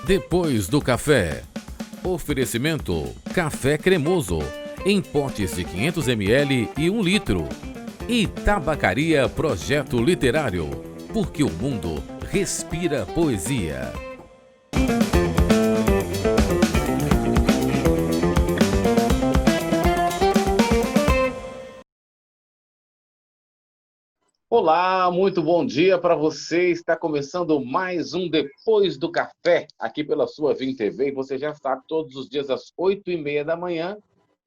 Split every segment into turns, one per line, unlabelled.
Depois do café. Oferecimento Café Cremoso, em potes de 500 ml e 1 litro. E Tabacaria Projeto Literário, porque o mundo respira poesia.
Olá, muito bom dia para você. Está começando mais um Depois do Café, aqui pela sua Vim TV. E você já sabe, todos os dias às 8h30 da manhã,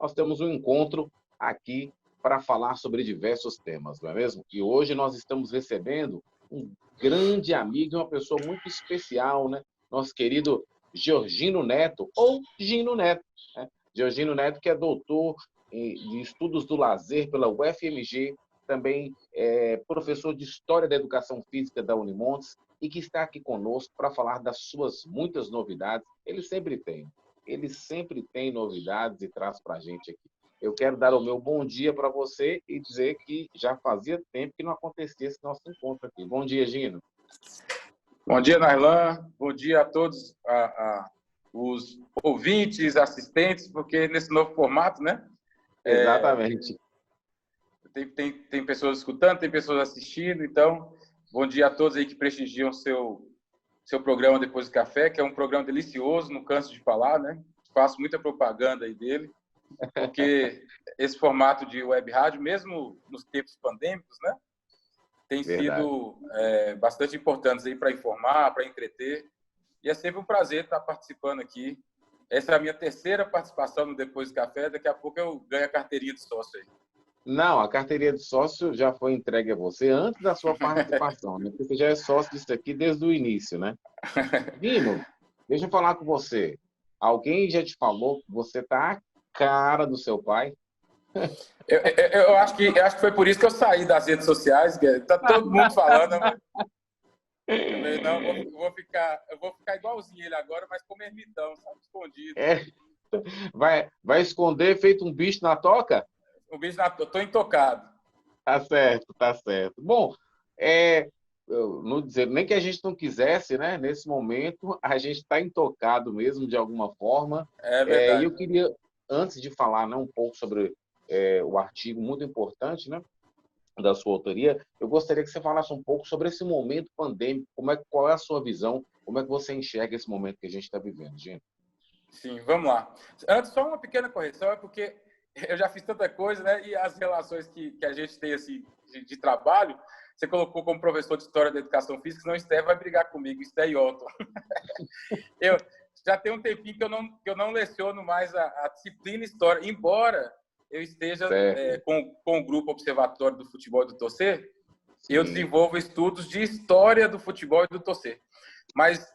nós temos um encontro aqui para falar sobre diversos temas, não é mesmo? E hoje nós estamos recebendo um grande amigo, uma pessoa muito especial, né? Nosso querido Georgino Neto, ou Gino Neto, né? Georgino Neto, que é doutor em Estudos do Lazer pela UFMG, também é professor de História da Educação Física da Unimontes e que está aqui conosco para falar das suas muitas novidades. Ele sempre tem novidades e traz para a gente aqui. Eu quero dar o meu bom dia para você e dizer que já fazia tempo que não acontecia esse nosso encontro aqui. Bom dia, Gino.
Bom dia, Nairlan. Bom dia a todos os ouvintes, assistentes, porque nesse novo formato, né?
Exatamente.
Tem pessoas escutando, tem pessoas assistindo, então, bom dia a todos aí que prestigiam seu programa Depois do Café, que é um programa delicioso, não canso de falar, né? Faço muita propaganda aí dele, porque esse formato de web rádio, mesmo nos tempos pandêmicos, né? Tem sido bastante importantes aí para informar, para entreter, e é sempre um prazer estar participando aqui. Essa é a minha terceira participação no Depois do Café, daqui a pouco eu ganho a carteirinha de sócio aí.
Não, a carteirinha de sócio já foi entregue a você antes da sua participação, né? Porque você já é sócio disso aqui desde o início, né? Dino, deixa eu falar com você. Alguém já te falou que você tá a cara do seu pai?
Eu acho que foi por isso que eu saí das redes sociais, tá todo mundo falando. Não, eu vou ficar igualzinho ele agora, mas como ermitão, sabe, escondido.
Vai esconder feito um bicho na toca?
O bicho eu tô intocado.
Tá certo, tá certo. Bom, eu não dizer, nem que a gente não quisesse, né? Nesse momento, a gente está intocado mesmo, de alguma forma.
É
E eu
verdade.
queria, antes de falar, né, um pouco sobre o artigo muito importante, né, da sua autoria, eu gostaria que você falasse um pouco sobre esse momento pandêmico, qual é a sua visão, como é que você enxerga esse momento que a gente está vivendo, gente?
Sim, vamos lá. Antes, só uma pequena correção, é porque eu já fiz tanta coisa, né? E as relações que a gente tem assim, de trabalho, você colocou como professor de História da Educação Física, senão o Esté vai brigar comigo, Esté e Otto. Eu já tem um tempinho que eu não leciono mais a disciplina História, embora eu esteja com o Grupo Observatório do Futebol e do Torcer, eu desenvolvo estudos de História do Futebol e do Torcer. Mas,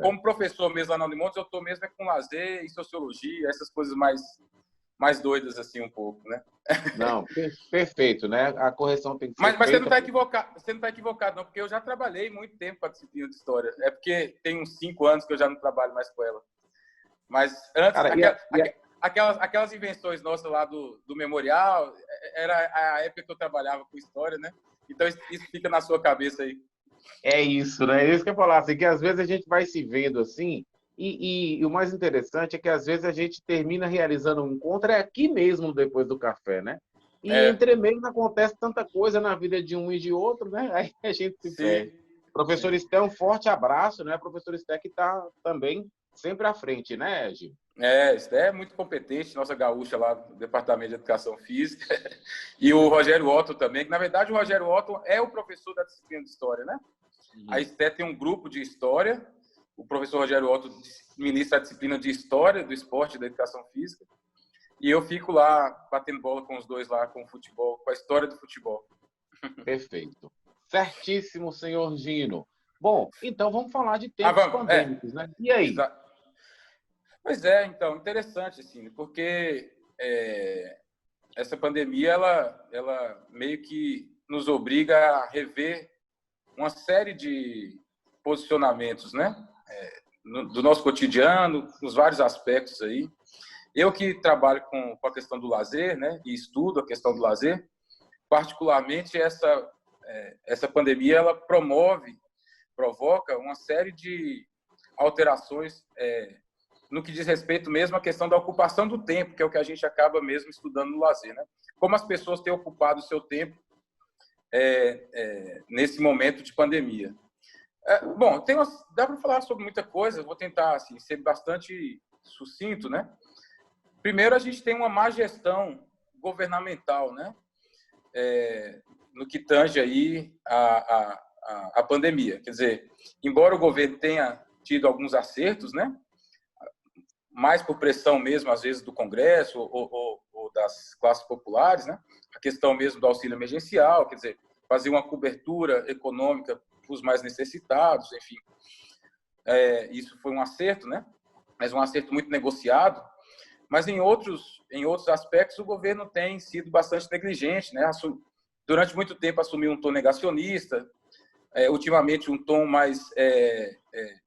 como professor mesmo lá na Unimontes, eu estou mesmo com lazer e sociologia, essas coisas mais doidas, assim, um pouco, né?
Não, perfeito, né? A correção tem que ser
Mas você
feita.
não está equivocado, não, porque eu já trabalhei muito tempo com a disciplina de História. É porque tem uns 5 anos que eu já não trabalho mais com ela. Mas antes,
Cara,
aquelas invenções nossas lá do memorial, era a época que eu trabalhava com História, né? Então, isso fica na sua cabeça aí.
É isso, né? É isso que eu ia falar, assim, que às vezes a gente vai se vendo assim, e o mais interessante é que às vezes a gente termina realizando um encontro aqui mesmo depois do café, né? E entre meio acontece tanta coisa na vida de um e de outro, né? Aí a gente se perde. Professor Esté, um forte abraço, né? Professor Esté que está também sempre à frente, né, Gil?
Esté é muito competente, nossa gaúcha lá do Departamento de Educação Física. E o Rogério Otto também, que na verdade o Rogério Otto é o professor da disciplina de História, né? A Esté tem um grupo de História, o professor Rogério Otto ministra a disciplina de História do Esporte e da Educação Física, e eu fico lá batendo bola com os dois lá, com o futebol, com a história do futebol.
Perfeito. Certíssimo, senhor Gino. Bom, então vamos falar de tempos pandêmicos, né? E aí?
Pois é, então, interessante, assim, porque essa pandemia, ela meio que nos obriga a rever uma série de posicionamentos, né? Do nosso cotidiano, nos vários aspectos aí. Eu que trabalho com a questão do lazer, né? E estudo a questão do lazer, particularmente essa pandemia, ela provoca uma série de alterações no que diz respeito mesmo à questão da ocupação do tempo, que é o que a gente acaba mesmo estudando no lazer, né? Como as pessoas têm ocupado o seu tempo nesse momento de pandemia. Bom, dá para falar sobre muita coisa, vou tentar assim, ser bastante sucinto, né? Primeiro, a gente tem uma má gestão governamental, né? No que tange aí a pandemia. Quer dizer, embora o governo tenha tido alguns acertos, né? Mais por pressão mesmo, às vezes, do Congresso ou das classes populares, né? A questão mesmo do auxílio emergencial, quer dizer, fazer uma cobertura econômica para os mais necessitados, enfim. Isso foi um acerto, né? Mas um acerto muito negociado. Mas em outros aspectos, o governo tem sido bastante negligente, né? Durante muito tempo assumiu um tom negacionista, ultimamente um tom mais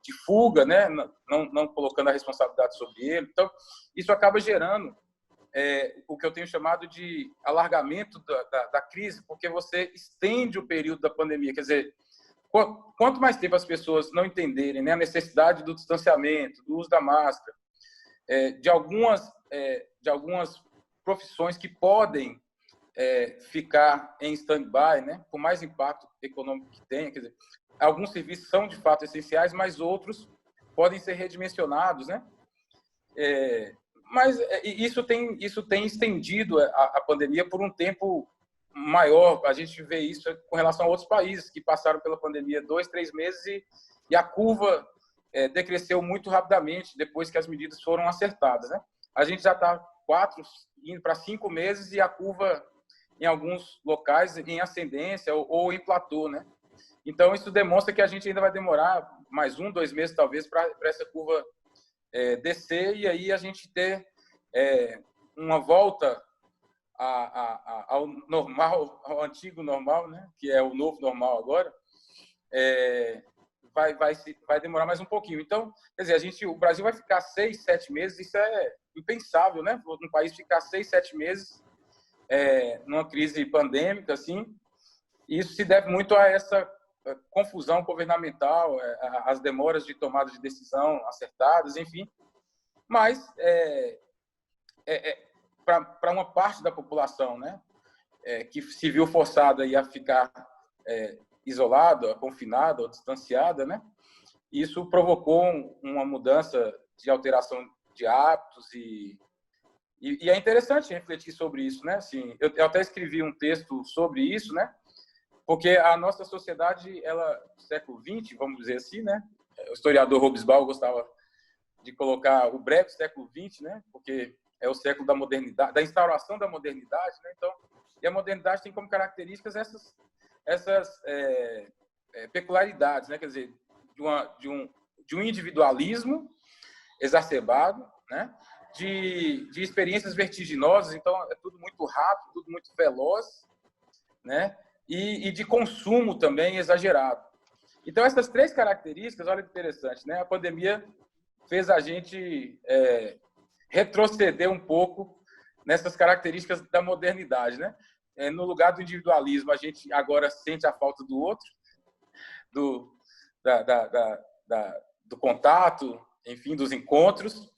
de fuga, né? Não colocando a responsabilidade sobre ele. Então, isso acaba gerando o que eu tenho chamado de alargamento da crise, porque você estende o período da pandemia. Quer dizer, quanto mais tempo as pessoas não entenderem, né, a necessidade do distanciamento, do uso da máscara, de algumas profissões que podem ficar em stand-by, né, por mais impacto econômico que tenha, quer dizer, alguns serviços são de fato essenciais, mas outros podem ser redimensionados, né? Mas isso tem estendido a pandemia por um tempo maior. A gente vê isso com relação a outros países que passaram pela pandemia 2, 3 meses e a curva decresceu muito rapidamente depois que as medidas foram acertadas, né? A gente já está 4, indo para 5 meses e a curva, em alguns locais, em ascendência ou em platô, né? Então, isso demonstra que a gente ainda vai demorar mais 1, 2 meses, talvez, para essa curva descer e aí a gente ter uma volta ao normal, ao antigo normal, né? Que é o novo normal agora. Vai demorar mais um pouquinho. Então, quer dizer, o Brasil vai ficar 6, 7 meses, isso é impensável, né? Um país ficar 6, 7 meses numa crise pandêmica, assim. Isso se deve muito a essa confusão governamental, as demoras de tomada de decisão acertadas, enfim. Mas para uma parte da população, né, que se viu forçada a ficar isolada, confinada ou distanciada, né, isso provocou uma mudança de alteração de hábitos e é interessante refletir sobre isso, né? Assim, eu até escrevi um texto sobre isso, né? Porque a nossa sociedade, século XX, vamos dizer assim, né? O historiador Hobsbawm gostava de colocar o breve século XX, né? Porque é o século da modernidade, da instauração da modernidade, né? Então, e a modernidade tem como características essas peculiaridades, né? Quer dizer, de um individualismo exacerbado, né? De experiências vertiginosas, então é tudo muito rápido, tudo muito veloz, né? E de consumo também exagerado. Então, essas 3 características, olha que interessante, né? A pandemia fez a gente retroceder um pouco nessas características da modernidade, né? No lugar do individualismo, a gente agora sente a falta do outro, do contato, enfim, dos encontros.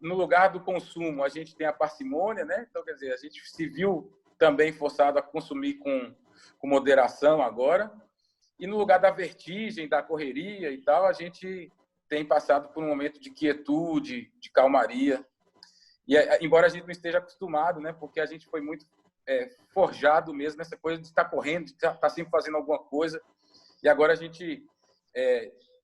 No lugar do consumo, a gente tem a parcimônia, né? Então, quer dizer, a gente se viu também forçado a consumir com moderação agora. E no lugar da vertigem, da correria e tal, a gente tem passado por um momento de quietude, de calmaria. E embora a gente não esteja acostumado, né? Porque a gente foi muito forjado mesmo nessa coisa de estar correndo, de estar sempre fazendo alguma coisa. E agora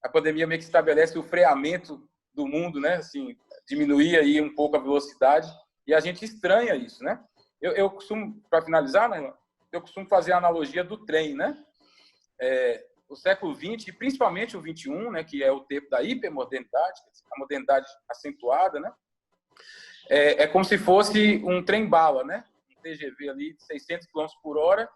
a pandemia meio que estabelece o freamento do mundo, né? Assim, diminuir aí um pouco a velocidade e a gente estranha isso, né? Eu costumo, para finalizar, né, eu costumo fazer a analogia do trem, né? O século XX, e principalmente o XXI, né, que é o tempo da hipermodernidade, a modernidade acentuada, né? É como se fosse um trem-bala, né? Um TGV ali de 600 km por hora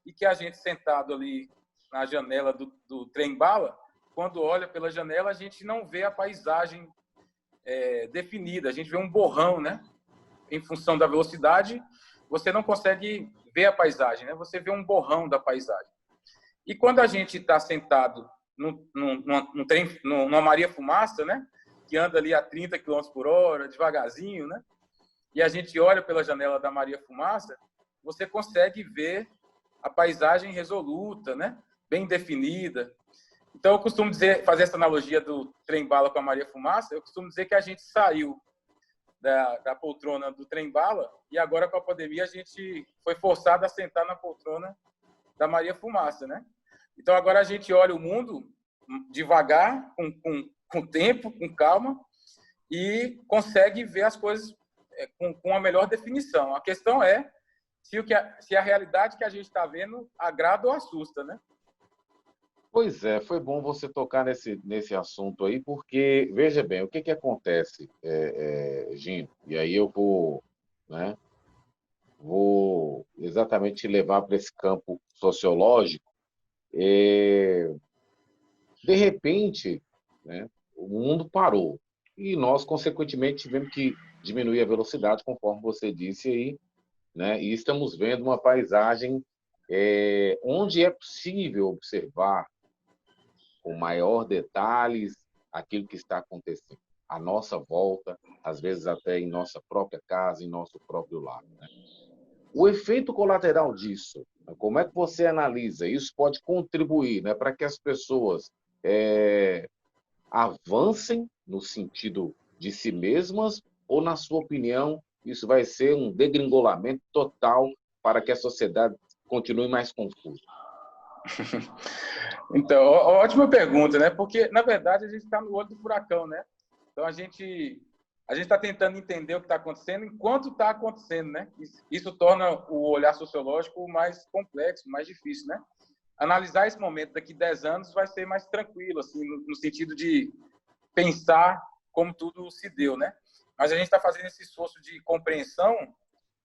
e que a gente sentado ali na janela do trem-bala, quando olha pela janela, a gente não vê a paisagem definida, a gente vê um borrão, né? Em função da velocidade, você não consegue ver a paisagem, né? Você vê um borrão da paisagem. E quando a gente está sentado numa Maria Fumaça, né? Que anda ali a 30 km por hora, devagarzinho, né? E a gente olha pela janela da Maria Fumaça, você consegue ver a paisagem resoluta, né? Bem definida. Então, eu costumo fazer essa analogia do trem-bala com a Maria Fumaça, eu costumo dizer que a gente saiu da poltrona do trem-bala e agora, com a pandemia, a gente foi forçado a sentar na poltrona da Maria Fumaça, né? Então, agora a gente olha o mundo devagar, com tempo, com calma, e consegue ver as coisas com a melhor definição. A questão é se a realidade que a gente está vendo agrada ou assusta, né?
Pois é, foi bom você tocar nesse assunto aí, porque, veja bem, o que que acontece, Gino? E aí eu vou, né, vou exatamente te levar para esse campo sociológico. De repente, né, o mundo parou e nós, consequentemente, tivemos que diminuir a velocidade, conforme você disse aí, né, e estamos vendo uma paisagem onde é possível observar com maior detalhes aquilo que está acontecendo à nossa volta, às vezes até em nossa própria casa, em nosso próprio lar, né? O efeito colateral disso, né, como é que você analisa? Isso pode contribuir, né, para que as pessoas avancem no sentido de si mesmas, ou, na sua opinião, isso vai ser um degringolamento total para que a sociedade continue mais confusa?
Então, ótima pergunta, né? Porque, na verdade, a gente está no olho do furacão, né? Então, a gente está tentando entender o que está acontecendo enquanto está acontecendo, né? Isso torna o olhar sociológico mais complexo, mais difícil, né? Analisar esse momento daqui a 10 anos vai ser mais tranquilo, assim, no sentido de pensar como tudo se deu, né? Mas a gente está fazendo esse esforço de compreensão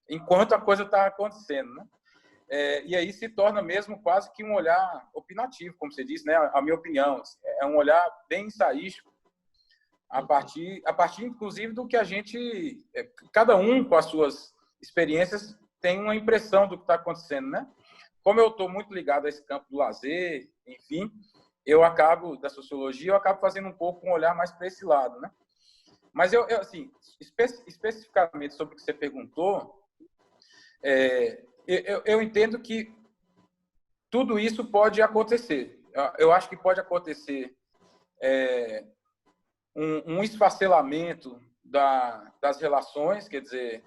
enquanto a coisa está acontecendo, né? E aí se torna mesmo quase que um olhar opinativo, como você disse, né? A minha opinião é um olhar bem ensaístico, a partir inclusive do que a gente, cada um com as suas experiências tem uma impressão do que está acontecendo, né? Como eu estou muito ligado a esse campo do lazer, enfim, da sociologia, eu acabo fazendo um pouco um olhar mais para esse lado, né? Mas assim, especificamente sobre o que você perguntou, eu entendo que tudo isso pode acontecer. Eu acho que pode acontecer um esfacelamento das relações, quer dizer,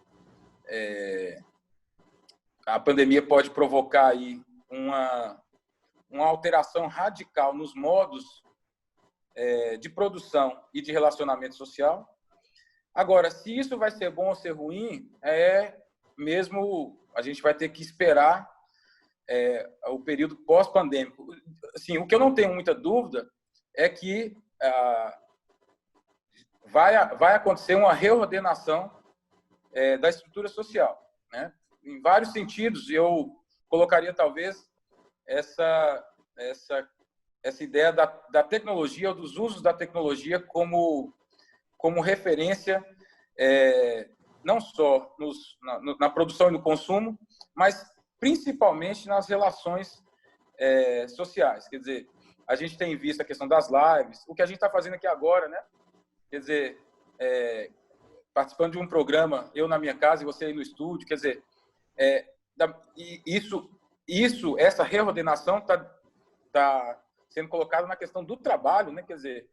a pandemia pode provocar aí uma alteração radical nos modos de produção e de relacionamento social. Agora, se isso vai ser bom ou ser ruim, mesmo a gente vai ter que esperar o período pós-pandêmico. Assim, o que eu não tenho muita dúvida é que vai acontecer uma reordenação da estrutura social, né? Em vários sentidos, eu colocaria talvez essa ideia da tecnologia, ou dos usos da tecnologia como referência, não só na produção e no consumo, mas principalmente nas relações sociais. Quer dizer, a gente tem visto a questão das lives, o que a gente está fazendo aqui agora, né? Quer dizer, participando de um programa, eu na minha casa e você aí no estúdio, quer dizer, essa reordenação está sendo colocada na questão do trabalho, né? Quer dizer,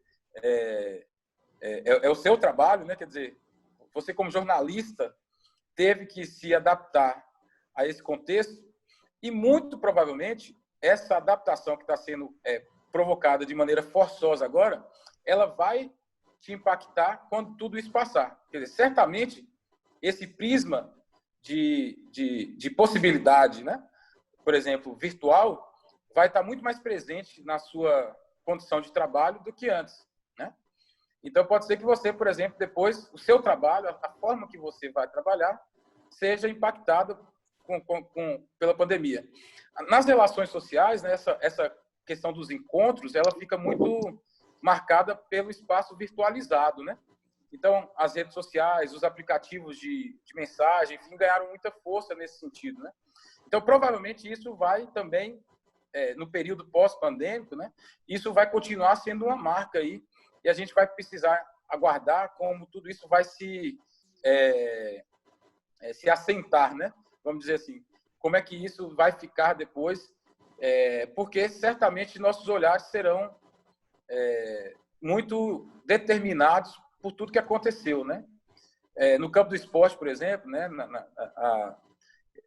é o seu trabalho, né? Quer dizer, você como jornalista teve que se adaptar a esse contexto e muito provavelmente essa adaptação que está sendo provocada de maneira forçosa agora, ela vai te impactar quando tudo isso passar. Quer dizer, certamente esse prisma de possibilidade, né? Por exemplo, virtual, vai estar muito mais presente na sua condição de trabalho do que antes, né? Então, pode ser que você, por exemplo, depois, o seu trabalho, a forma que você vai trabalhar, seja impactada pela pandemia. Nas relações sociais, né, essa questão dos encontros, ela fica muito marcada pelo espaço virtualizado, né? Então, as redes sociais, os aplicativos de mensagem, enfim, ganharam muita força nesse sentido, né? Então, provavelmente, isso vai também no período pós-pandêmico, né, isso vai continuar sendo uma marca aí, e a gente vai precisar aguardar como tudo isso vai se assentar, né? Vamos dizer assim, como é que isso vai ficar depois, porque certamente nossos olhares serão muito determinados por tudo que aconteceu, né? No campo do esporte, por exemplo, né?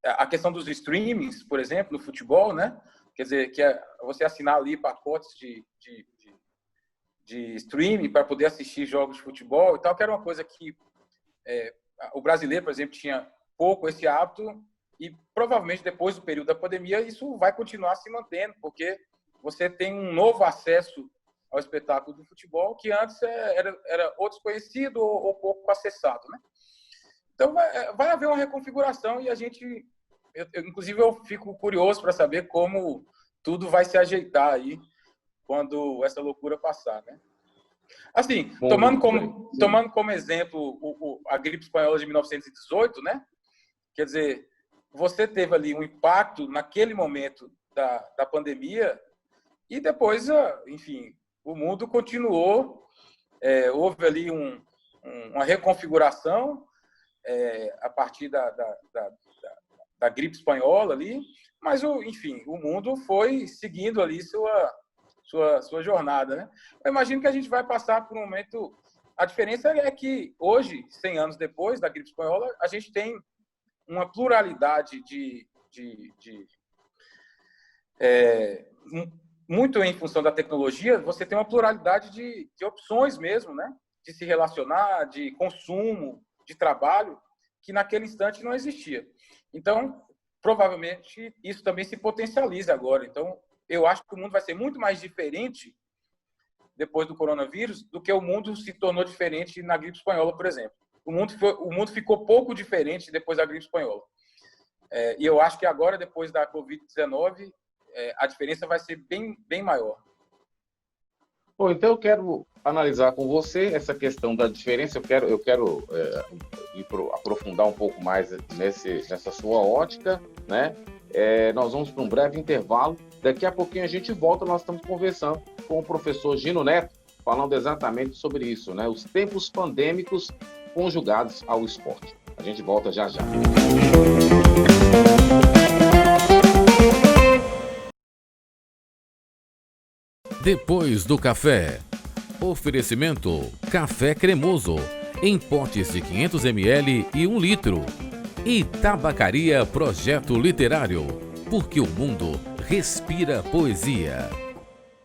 A questão dos streamings, por exemplo, no futebol, né? Quer dizer, que é você assinar ali pacotes de streaming para poder assistir jogos de futebol e tal, que era uma coisa que o brasileiro, por exemplo, tinha pouco esse hábito, e provavelmente depois do período da pandemia isso vai continuar se mantendo, porque você tem um novo acesso ao espetáculo do futebol que antes era ou desconhecido ou pouco acessado, né? Então vai haver uma reconfiguração, e inclusive eu fico curioso para saber como tudo vai se ajeitar aí quando essa loucura passar, né? Assim, tomando como exemplo a gripe espanhola de 1918, né? Quer dizer, você teve ali um impacto naquele momento da pandemia, e depois, enfim, o mundo continuou, houve ali uma reconfiguração a partir da gripe espanhola ali, mas, enfim, o mundo foi seguindo ali sua jornada, né? Eu imagino que a gente vai passar por um momento... A diferença é que hoje, 100 anos depois da gripe espanhola, a gente tem uma pluralidade muito em função da tecnologia, você tem uma pluralidade de opções mesmo, né? De se relacionar, de consumo, de trabalho, que naquele instante não existia. Então, provavelmente, isso também se potencializa agora. Então, eu acho que o mundo vai ser muito mais diferente depois do coronavírus do que o mundo se tornou diferente na gripe espanhola, por exemplo. O mundo ficou pouco diferente depois da gripe espanhola. E eu acho que agora, depois da Covid-19, a diferença vai ser bem, bem maior.
Bom, então eu quero analisar com você essa questão da diferença. Eu quero aprofundar um pouco mais nessa sua ótica, né? Nós vamos para um breve intervalo. Daqui a pouquinho a gente volta. Nós estamos conversando com o professor Gino Neto, falando exatamente sobre isso, né? Os tempos pandêmicos conjugados ao esporte. A gente volta já já.
Depois do café, oferecimento Café Cremoso, em potes de 500 ml e 1 litro. E Tabacaria Projeto Literário, porque o mundo respira poesia.